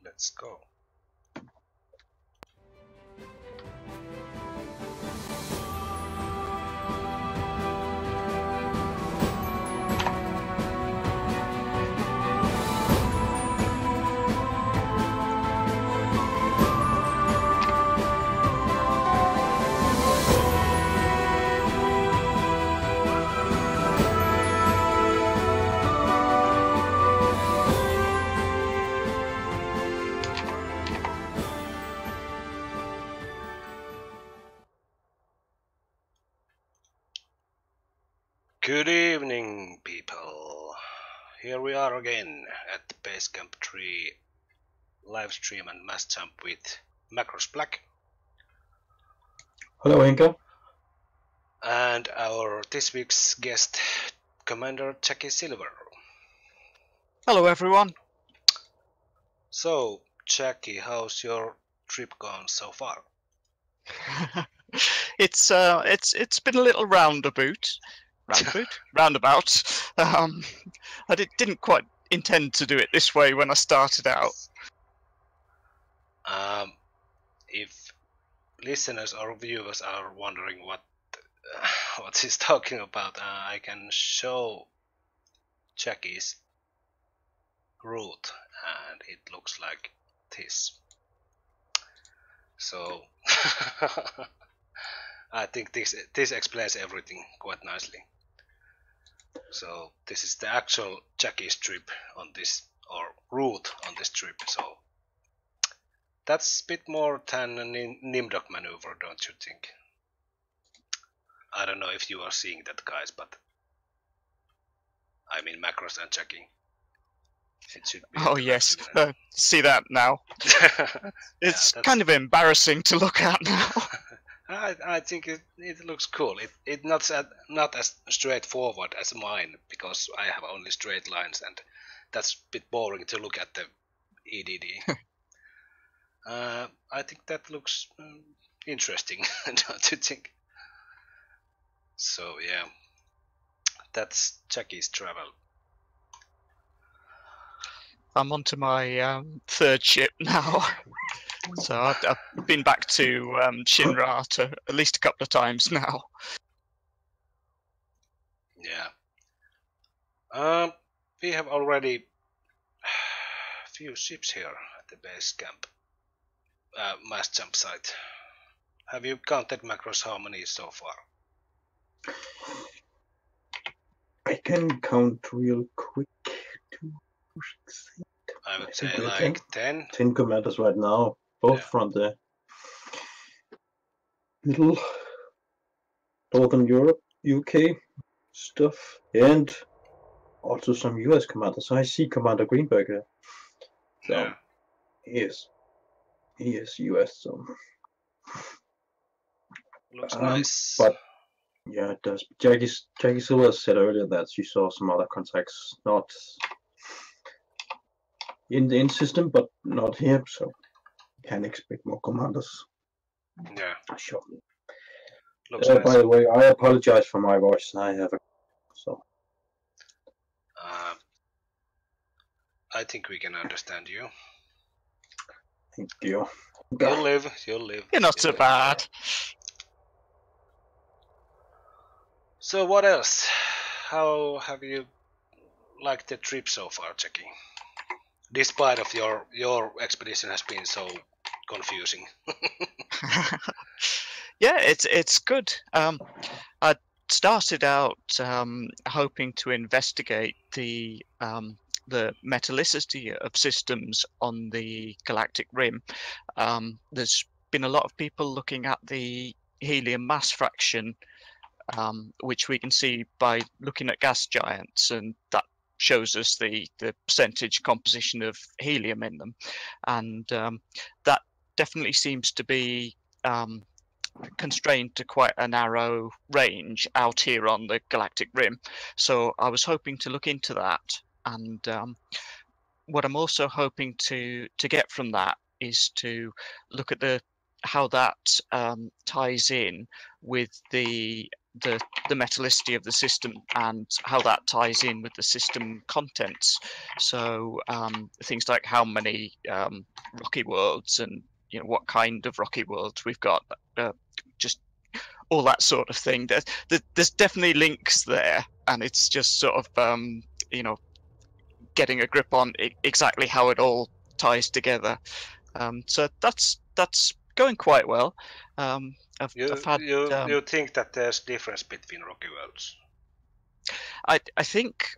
Let's go. Good evening, people. Here we are again at the Basecamp 3 live stream and mass jump with MacrosBlack. Hello, Inka. And our this week's guest, Commander Jackie Silver. Hello, everyone. So, Jackie, how's your trip gone so far? It's been a little roundabout. I didn't quite intend to do it this way when I started out. If listeners or viewers are wondering what he's talking about, I can show Jackie's route, and it looks like this. So I think this explains everything quite nicely. So this is the actual Jackie's trip on this, or route on this trip. So that's a bit more than a Nimdok maneuver, don't you think? I don't know if you are seeing that, guys, but I mean Macros and Jackie. It should be. Oh yes, see that now. It's kind of embarrassing to look at now. I think it looks cool. It's not as straightforward as mine, because I have only straight lines, and that's a bit boring to look at the EDD. I think that looks interesting, don't you think? So yeah, that's Jackie's travel. I'm onto my third ship now. So I've been back to Shinra at least a couple of times now. Yeah. We have already a few ships here at the base camp, mass jump site. Have you counted, Macros, how many so far? I can count real quick. I would say like 10. 10 commanders right now, both from the little Northern Europe, UK stuff, and also some US commanders. I see Commander Greenberg here. So yeah. He is US, so looks nice. But yeah, it does. Jackie Silver said earlier that she saw some other contacts, not in the in-system, but not here, so can expect more commanders. Yeah. Sure. Looks nice. By the way, I apologize for my voice. I have a so. I think we can understand you. Thank you. You'll live. You're not so bad. So what else? How have you liked the trip so far, Jackie? Despite of your expedition has been so confusing. Yeah, it's good. I started out hoping to investigate the metallicity of systems on the galactic rim. There's been a lot of people looking at the helium mass fraction, which we can see by looking at gas giants, and that shows us the percentage composition of helium in them, and that definitely seems to be constrained to quite a narrow range out here on the galactic rim. So I was hoping to look into that, and what I'm also hoping to get from that is to look at how that ties in with the the metallicity of the system and how that ties in with the system contents. So things like how many rocky worlds and what kind of rocky worlds we've got, just all that sort of thing. There's definitely links there, and it's just sort of getting a grip on exactly how it all ties together. So that's going quite well. I've had. You think that there's difference between rocky worlds? I think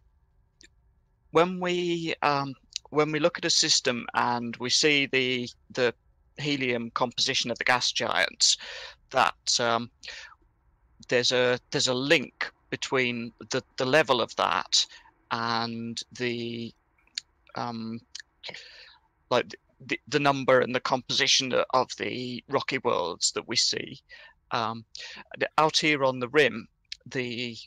when we look at a system and we see the helium composition of the gas giants, that there's a link between the level of that and the the number and the composition of the rocky worlds that we see. Out here on the rim, the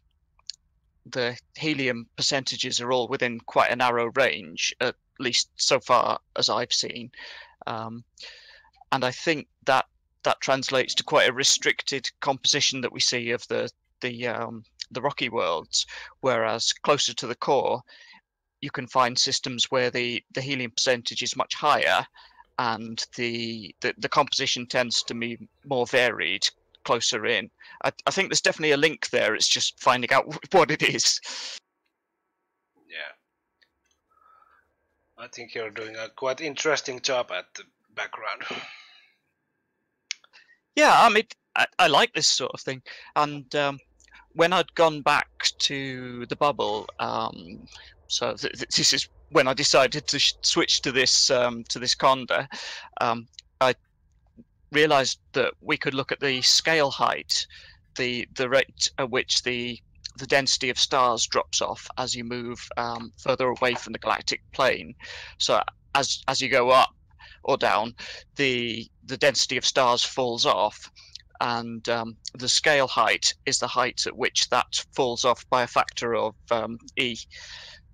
helium percentages are all within quite a narrow range, at least so far as I've seen, and I think that translates to quite a restricted composition that we see of the rocky worlds, whereas closer to the core you can find systems where the helium percentage is much higher and the composition tends to be more varied closer in. I think there's definitely a link there. It's just finding out what it is. Yeah. I think you're doing a quite interesting job at the background. Yeah, I mean, I like this sort of thing. And when I'd gone back to the bubble, so this is when I decided to switch to this Conda, I realized that we could look at the scale height, the rate at which the density of stars drops off as you move further away from the galactic plane. So as you go up or down, the density of stars falls off, and the scale height is the height at which that falls off by a factor of E,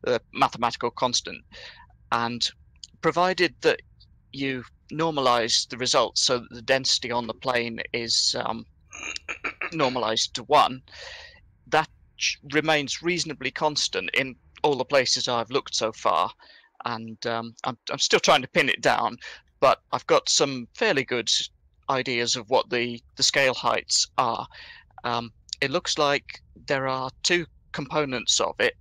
the mathematical constant. And provided that you normalize the results so that the density on the plane is normalized to 1, that remains reasonably constant in all the places I've looked so far. And I'm still trying to pin it down, but I've got some fairly good ideas of what the scale heights are. It looks like there are 2 components of it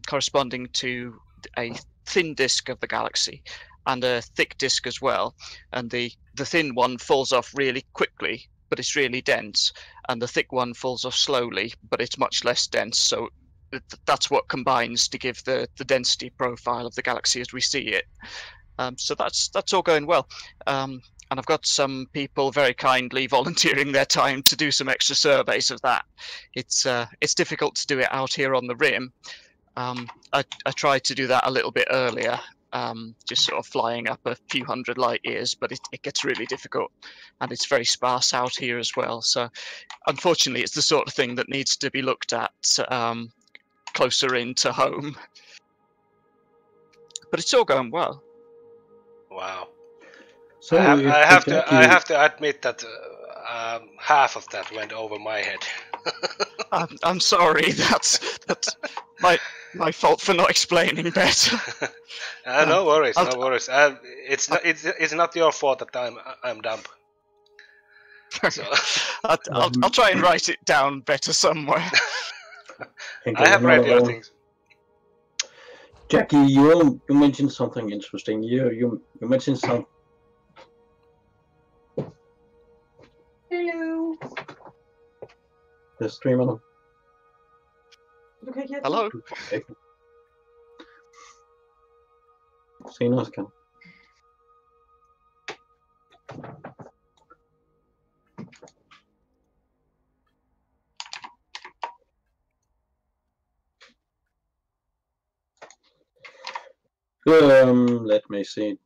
corresponding to a thin disk of the galaxy and a thick disk as well, and the thin one falls off really quickly but it's really dense, and the thick one falls off slowly but it's much less dense. So that's what combines to give the density profile of the galaxy as we see it. So that's all going well, and I've got some people very kindly volunteering their time to do some extra surveys of that. It's difficult to do it out here on the rim. I tried to do that a little bit earlier, just sort of flying up a few hundred light years, but it gets really difficult, and it's very sparse out here as well. So unfortunately, it's the sort of thing that needs to be looked at closer into home. But it's all going well. Wow. So I have to admit that half of that went over my head. I'm sorry. That's my fault for not explaining better. No worries, no worries. It's not your fault that I'm dumb. So. I'll try and write it down better somewhere. I have read your things. Jackie, you mentioned something interesting. You mentioned some. Hello. The streamer. Hello. Senere kan. Let me see.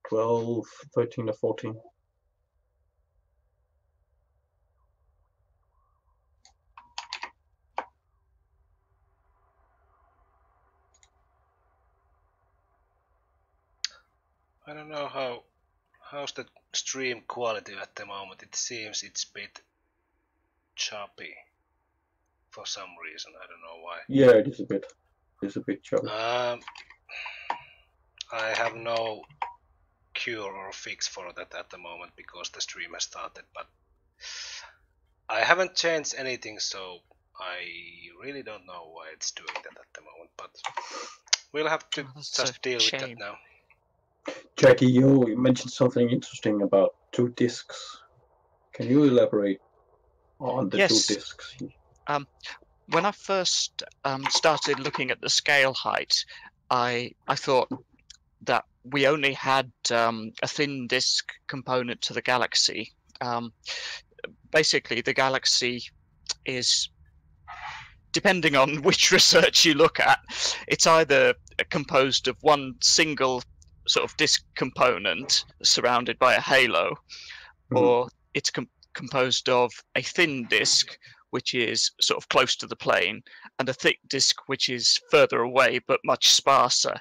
12, 13 or 14. I don't know how's the stream quality at the moment? It seems it's a bit choppy for some reason. I don't know why. Yeah, it is a bit. It's a bit choppy. I have no cure or fix for that at the moment because the stream has started, but I haven't changed anything, so I really don't know why it's doing that at the moment, but we'll have to just deal with that now. Jackie, you mentioned something interesting about 2 disks. Can you elaborate on the 2 disks? When I first started looking at the scale height, I thought that we only had a thin disk component to the Galaxy. Basically, the Galaxy is, depending on which research you look at, it's either composed of one single sort of disk component surrounded by a halo, or it's composed of a thin disk which is sort of close to the plane, and a thick disk which is further away but much sparser.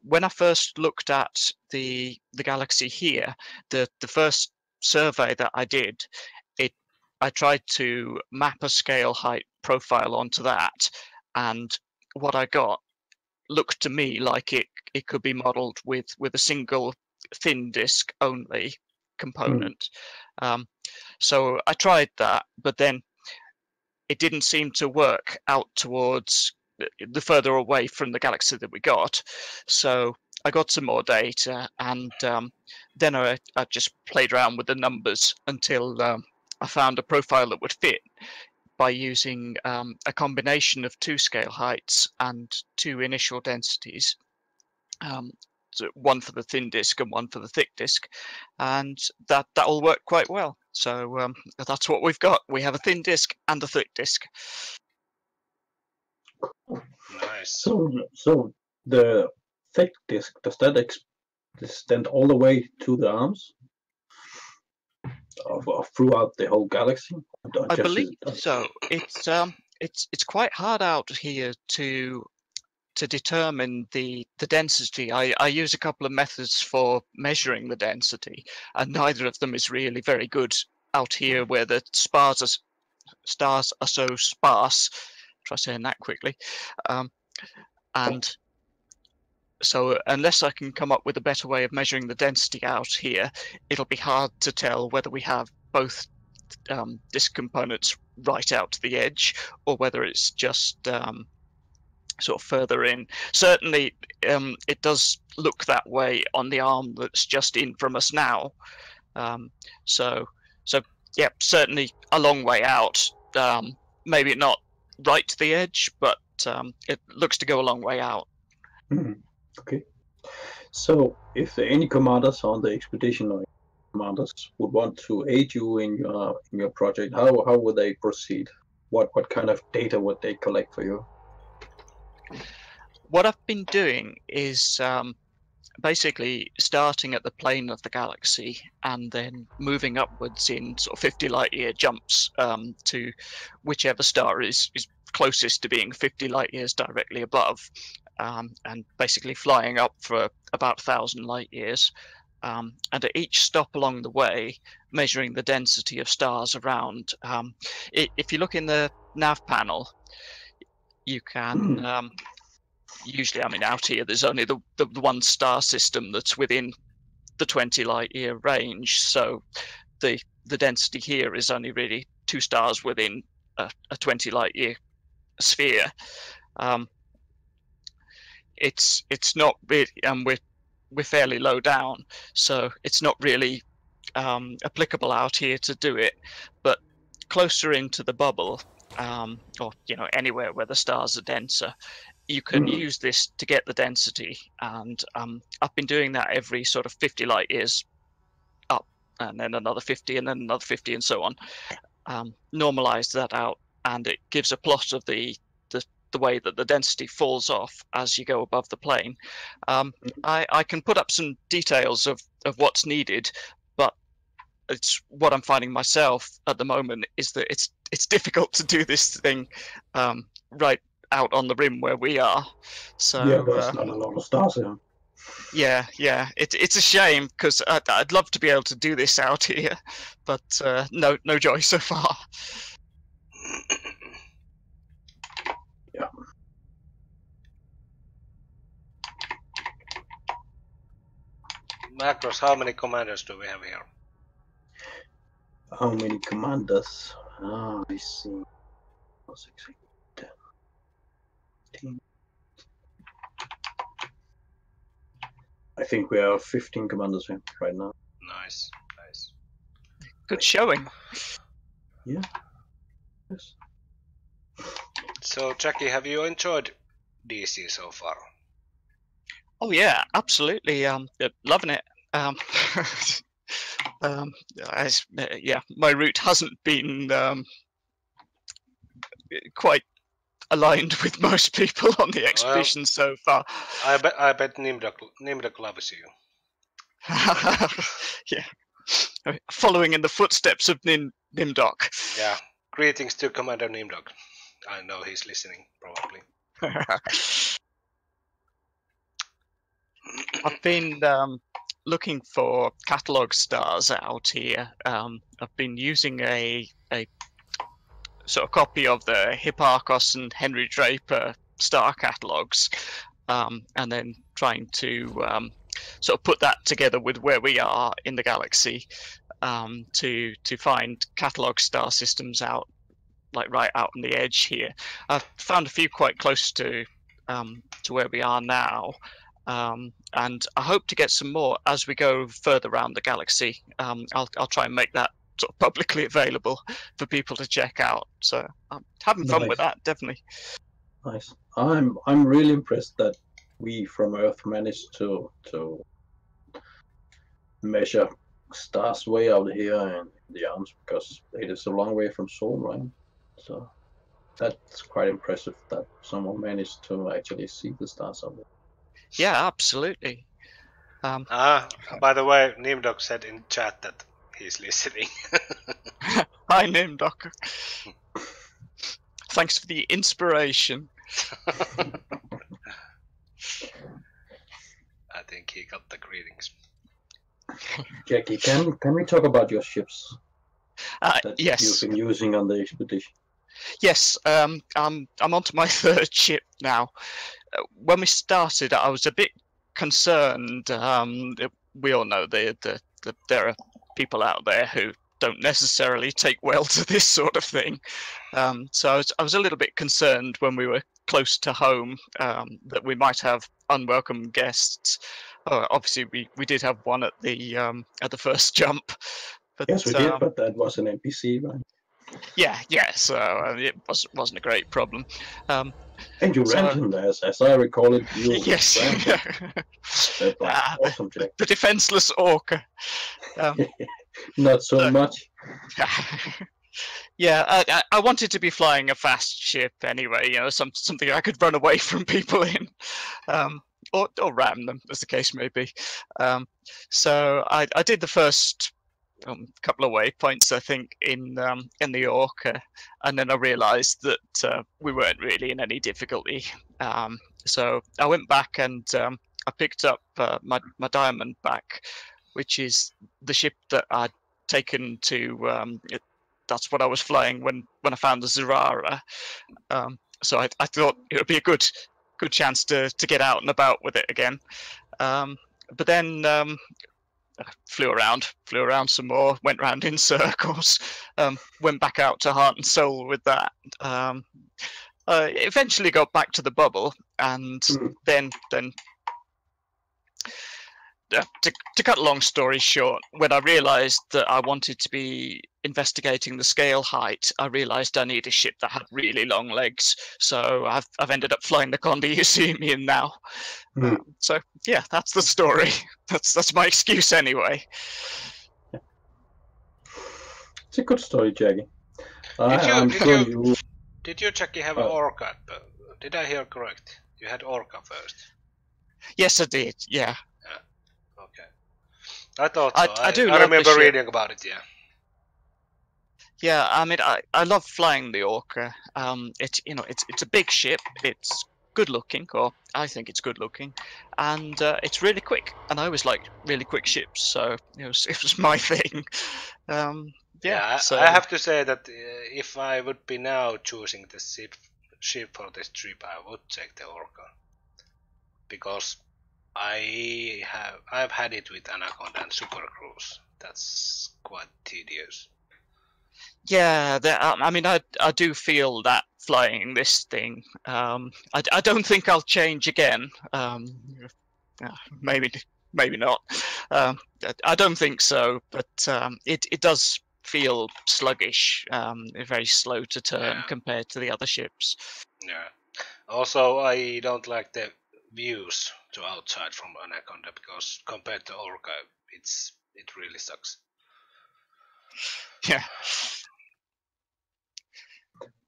When I first looked at the Galaxy here, the first survey that I did, I tried to map a scale height profile onto that, and what I got looked to me like it could be modeled with a single thin disk only component. So I tried that, but then it didn't seem to work out towards the further away from the Galaxy that we got. So I got some more data, and then I just played around with the numbers until I found a profile that would fit by using a combination of 2 scale heights and 2 initial densities. So one for the thin disk and one for the thick disk, and that will work quite well. So that's what we've got. We have a thin disk and a thick disk. Nice. So the thick disk, does that extend all the way to the arms throughout the whole Galaxy? I believe so. It's quite hard out here to determine the density. I use a couple of methods for measuring the density, and neither of them is really very good out here where the stars are so sparse. Try saying that quickly. And so unless I can come up with a better way of measuring the density out here, it'll be hard to tell whether we have both disk components right out to the edge, or whether it's just sort of further in. Certainly it does look that way on the arm that's just in from us now. So yeah, certainly a long way out. Maybe not right to the edge, but it looks to go a long way out. Okay. So if any commanders on the expedition or commanders would want to aid you in your project, how would they proceed? What kind of data would they collect for you? What I've been doing is basically starting at the plane of the Galaxy and then moving upwards in sort of 50 light year jumps to whichever star is closest to being 50 light years directly above, and basically flying up for about 1,000 light years. And at each stop along the way, measuring the density of stars around. If you look in the nav panel, you can usually, I mean, out here there's only the one star system that's within the 20 light year range, so the density here is only really 2 stars within a 20 light year sphere. It's not really, and we're fairly low down, so it's not really applicable out here to do it. But closer into the bubble, or anywhere where the stars are denser, you can use this to get the density. And I've been doing that every sort of 50 light years up, and then another 50, and then another 50, and so on. Normalize that out, and it gives a plot of the way that the density falls off as you go above the plane. I can put up some details of what's needed, but it's what I'm finding myself at the moment is that it's difficult to do this thing right out on the rim where we are. So yeah, there's not a lot of stars here. Yeah, yeah. It's a shame because I'd love to be able to do this out here, but no joy so far. Yeah. Macros, how many commanders do we have here? How many commanders? Ah, I see. 6, 8, 10. I think we have 15 commanders here right now. Nice, nice. Good showing. Yeah. Yes. So, Jackie, have you enjoyed DECE so far? Oh yeah, absolutely. Loving it. Yeah, my route hasn't been quite aligned with most people on the expedition so far. I bet Nimdok loves you. Yeah, following in the footsteps of Nimdok. Yeah, greetings to Commander Nimdok. I know he's listening, probably. I've been looking for catalog stars out here. I've been using a sort of copy of the Hipparchus and Henry Draper star catalogs, and then trying to sort of put that together with where we are in the galaxy, to find catalog star systems out, like right out on the edge here. I've found a few quite close to where we are now, and I hope to get some more as we go further around the galaxy. I'll try and make that sort of publicly available for people to check out. So I'm having fun with that, definitely. Nice. I'm really impressed that we from Earth managed to measure stars way out here in the arms, because it is a long way from Sol, right? So that's quite impressive that someone managed to actually see the stars out there. Yeah, absolutely. By the way, Nimdok said in chat that he's listening. Hi, Nimdok. Thanks for the inspiration. I think he got the greetings. Jackie, can we talk about your ships that yes. you've been using on the expedition? Yes, I'm onto my third ship now. When we started, I was a bit concerned. We all know that there are people out there who don't necessarily take well to this sort of thing. So I was a little bit concerned when we were close to home, that we might have unwelcome guests. Obviously, we did have one at the first jump. But, yes, we did, but that was an NPC, right? Yeah, so it wasn't a great problem. And you ran him, as I recall it. You yes. That was awesome, Jack. The defenseless orca. Not so much. Yeah, I wanted to be flying a fast ship anyway. You know, something I could run away from people in, or ram them, as the case may be. So I did the first couple of waypoints, I think, in the Orca, and then I realised that we weren't really in any difficulty. So I went back and I picked up my Diamondback, which is the ship that I'd taken to. That's what I was flying when I found the Zerara. So I thought it would be a good chance to get out and about with it again. But then flew around some more, went round in circles, went back out to Heart and Soul with that. Eventually got back to the bubble, and then to cut a long story short, when I realised that I wanted to be investigating the scale height, I realised I need a ship that had really long legs. So I've ended up flying the Conde you see me in now. So yeah, that's the story. That's my excuse anyway. It's a good story, Jackie. Did you, Jackie, have an Orca? Did I hear correct? You had Orca first. Yes, I did. Yeah. Okay. I thought so. I remember reading about it. Yeah. Yeah, I mean, I love flying the Orca. It's a big ship. It's good looking, or I think it's good looking, and it's really quick. And I always like really quick ships, so it was my thing. Yeah, So I have to say that if I would be now choosing the ship for this trip, I would take the Orca, because I've had it with Anaconda and Super Cruise. That's quite tedious. yeah, I mean, I do feel that flying this thing. I don't think I'll change again. Maybe not. I don't think so, but it does feel sluggish, very slow to turn compared to the other ships. Yeah. Also, I don't like the views to outside from Anaconda, because compared to Orca, it really sucks. Yeah.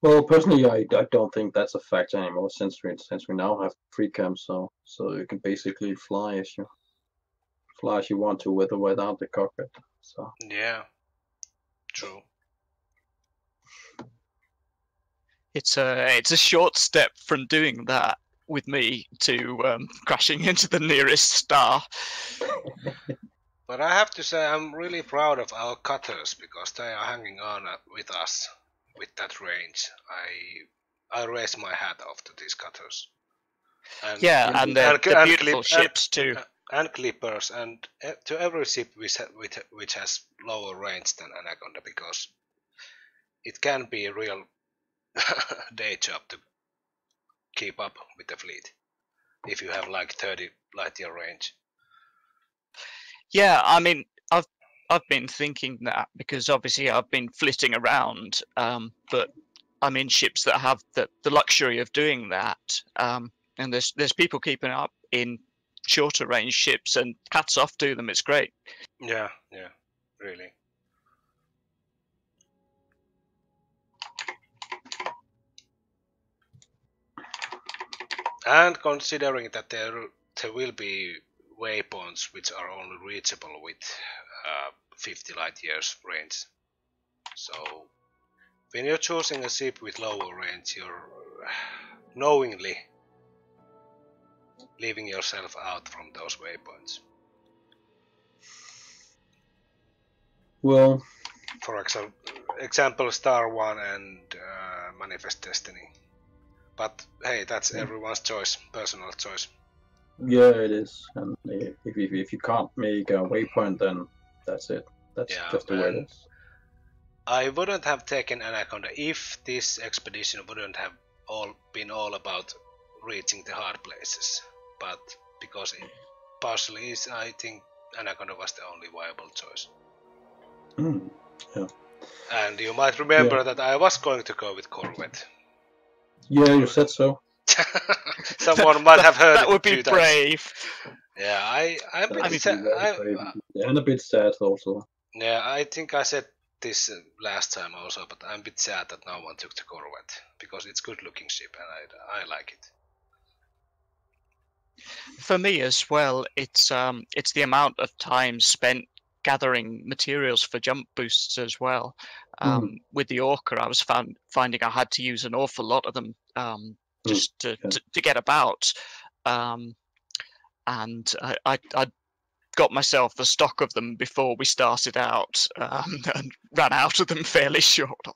Well, personally, I don't think that's a factor anymore, since we now have free cam, so you can basically fly as you want to, with or without the cockpit. So yeah, true. It's a short step from doing that with me to crashing into the nearest star. But I have to say, I'm really proud of our cutters, because they are hanging on with us with that range. I raise my hat off to these cutters. And they're beautiful ships too. And clippers, and to every ship which has lower range than Anaconda, because it can be a real day job to keep up with the fleet if you have like 30 light year range. Yeah, I mean, I've been thinking that, because obviously I've been flitting around, but I'm in ships that have the luxury of doing that, and there's people keeping up in shorter range ships, and hats off to them. It's great. Yeah, really. And considering that there will be waypoints which are only reachable with 50 light years range, so when you're choosing a ship with lower range, you're knowingly leaving yourself out from those waypoints. Well, for example, Star One and Manifest Destiny. But hey, that's everyone's choice, personal choice. Yeah, it is. And if you can't make a waypoint, then that's it. That's just the way it is. I wouldn't have taken Anaconda if this expedition wouldn't have been all about reaching the hard places. But because it partially is, I think Anaconda was the only viable choice. Yeah. And you might remember that I was going to go with Corvette. Yeah, you said so. Someone might have heard that would be brave. Yeah, I'm a bit sad. And a bit sad also. Yeah, I think I said this last time also, but I'm a bit sad that no one took the Corvette, because it's good looking ship and I like it. For me as well, it's the amount of time spent gathering materials for jump boosts as well. With the Orca, I was finding I had to use an awful lot of them just to get about, and I got myself a stock of them before we started out, and ran out of them fairly short.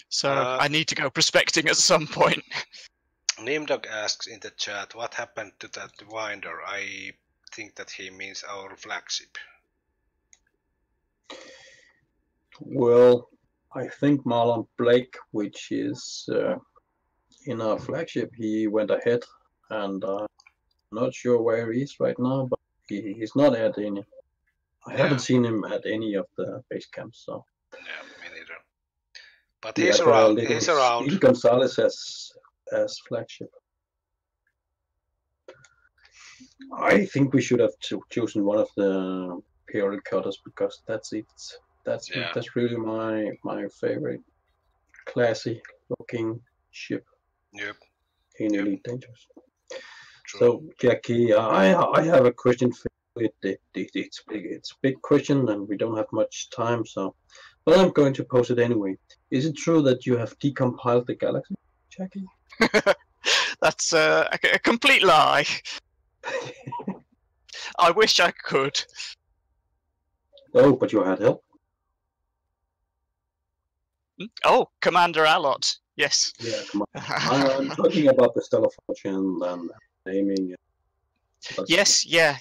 So I need to go prospecting at some point. Nimdog asks in the chat, what happened to that winder? I think that he means our flagship. Well, I think Marlon Blake, which is in our flagship, he went ahead, and I'm not sure where he is right now, but he's not at any. I haven't seen him at any of the base camps, so. Yeah, me neither. But he's around. He's around. Lee Gonzalez as flagship. I think we should have chosen one of the periodic cutters, because that's it. That's really my favorite classy looking ship. Yep. In Elite Dangerous. So Jackie, I have a question for you. It's a big question, and we don't have much time, so but I'm going to pose it anyway. Is it true that you have decompiled the galaxy, Jackie? That's a complete lie. I wish I could. Oh, but you had help. Oh, Commander Allot. Yes. Yeah, come on. I'm talking about the Stellar Fortune and naming. Yes, yeah.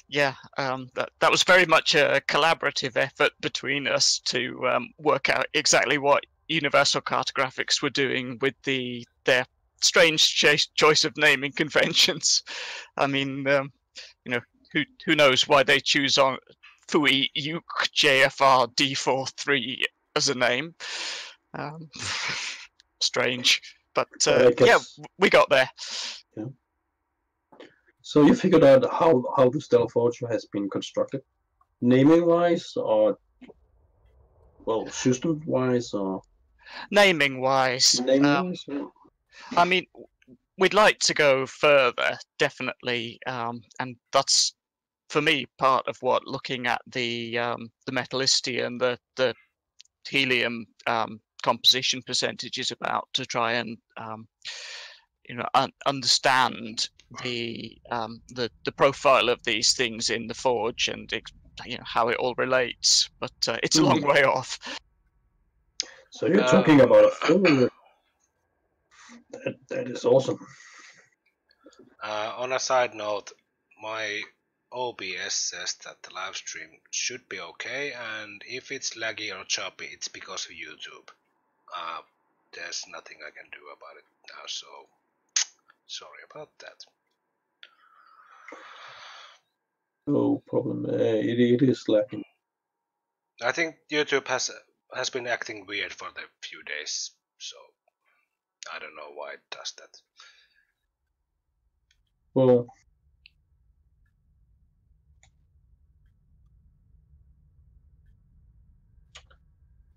That was very much a collaborative effort between us to work out exactly what Universal Cartographics were doing with their strange choice of naming conventions. I mean, who knows why they choose on Fui Uke JFR D43 as a name. Strange, but yeah, we got there. Yeah. So you figured out how the Stellar Fortune has been constructed, naming-wise, or well, system-wise, or naming-wise. Naming-wise. I mean, we'd like to go further, definitely, and that's for me part of what looking at the metallicity and the helium composition percentage is about, to try and understand the profile of these things in the forge and how it all relates. But it's a long way off. So you're talking about a full. That is awesome. On a side note, my OBS says that the live stream should be okay, and if it's laggy or choppy, it's because of YouTube. There's nothing I can do about it now, so sorry about that. No problem. It is lacking. I think YouTube has been acting weird for the few days, so I don't know why it does that. Well,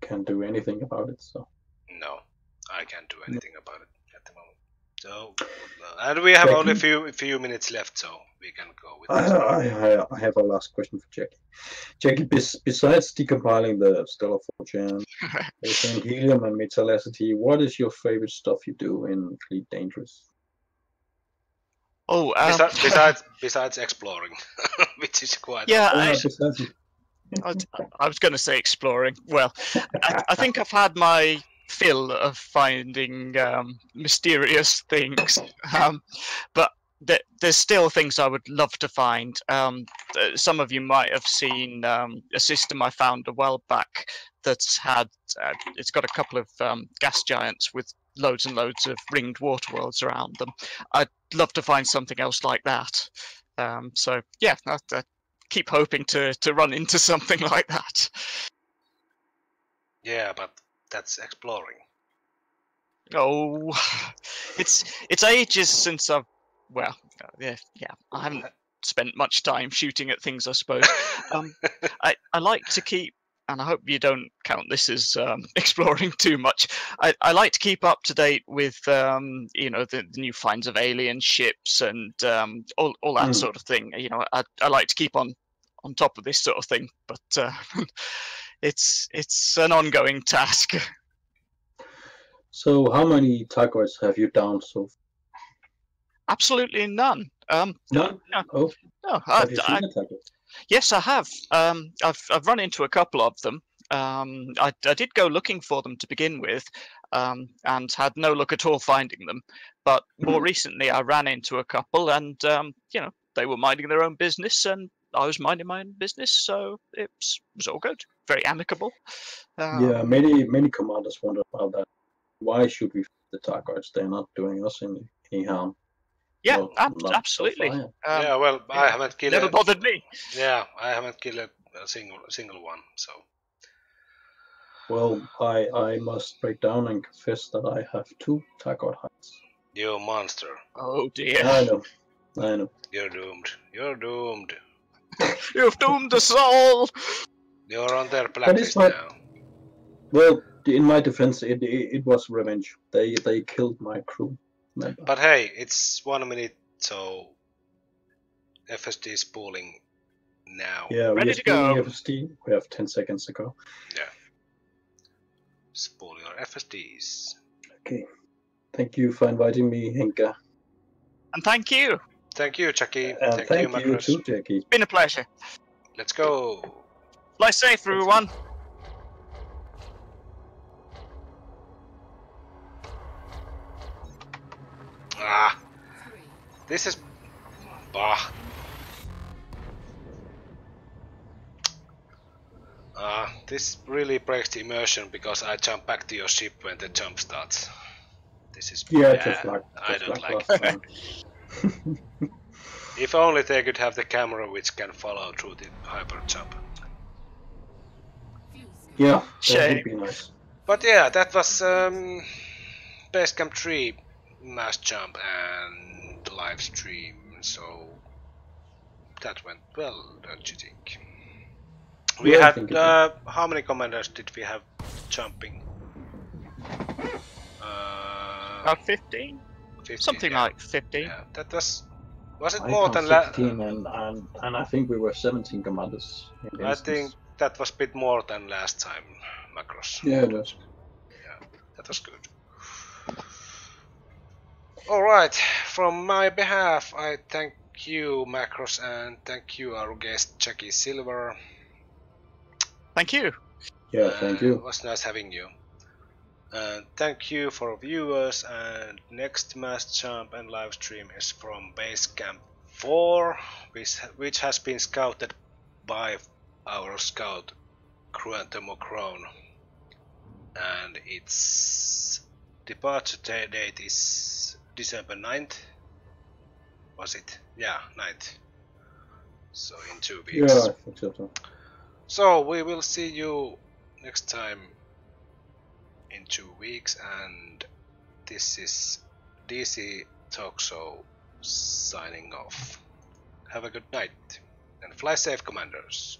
can't do anything about it. So no, I can't do anything about it at the moment. So, and we have only a few minutes left, so we can go with this. I have a last question for Jackie. Jackie, besides decompiling the Stellar Fortune, and helium and metallicity, what is your favorite stuff you do in Fleet Dangerous? Oh, besides exploring, which is quite. Yeah, I was going to say exploring. Well, I think I've had my fill of finding mysterious things, but there's still things I would love to find. Some of you might have seen a system I found a while back that's had it's got a couple of gas giants with loads and loads of ringed water worlds around them. I'd love to find something else like that. So yeah, I keep hoping to run into something like that. Yeah, but that's exploring. Oh, it's ages since I've I haven't spent much time shooting at things, I suppose. I like to keep, and I hope you don't count this as exploring too much. I like to keep up to date with the new finds of alien ships and all that sort of thing. I like to keep on top of this sort of thing, but it's an ongoing task. So, how many Targoids have you downed so far? Absolutely none. None? No. Oh. No. Have you seen a Targoid? Yes, I have. I've run into a couple of them. I did go looking for them to begin with, and had no luck at all finding them. But more recently, I ran into a couple, and they were minding their own business, and I was minding my own business, so it was all good. Very amicable. Yeah, many commanders wonder about that. Why should we fight the Targoids? They're not doing us any harm. Yeah, absolutely. So yeah, well, I haven't killed. Never bothered me. Yeah, I haven't killed a single one. So. Well, I must break down and confess that I have 2 Targoid hides. You monster! Oh dear! I know. You're doomed. You're doomed. You've doomed us all. You're on their blacklist now. Well, in my defense, it was revenge. They killed my crew member. But hey, it's 1 minute, so FSD is pooling now. Yeah, ready to go. FSD. We have 10 seconds to go. Yeah. Spool your FSDs. Okay. Thank you for inviting me, Henka. And thank you. Thank you, Chucky. And thank thank you, you Macros. too, Jackie. It's been a pleasure. Let's go. Fly safe, everyone. Ah, this is bah. This really breaks the immersion because I jump back to your ship when the jump starts. This is Yeah, bad. I don't like last time. If only they could have the camera which can follow through the hyper jump. Yeah, that Shame. would be nice. But yeah, that was Basecamp 3 mass jump and live stream. So that went well, don't you think? We Yeah, I had think it did. how many commanders did we have jumping? About 15? 15, Something yeah. like 15. Yeah, that was it I more count than 16 and I think we were 17 commanders in the I instance. think that was a bit more than last time, Macros. Yeah, it was. Yeah, that was good. Alright, from my behalf, I thank you, Macros, and thank you, our guest, Jackie Silver. Thank you. Yeah, thank you. It was nice having you. And thank you for viewers, and next mass jump and live stream is from Basecamp 4, which has been scouted by our scout Crown, and its departure date is December 9th. Was it? Yeah, 9th. So in 2 weeks. Yeah, I think so too. So we will see you next time in 2 weeks, and this is DECE Talkshow signing off. Have a good night and fly safe, commanders.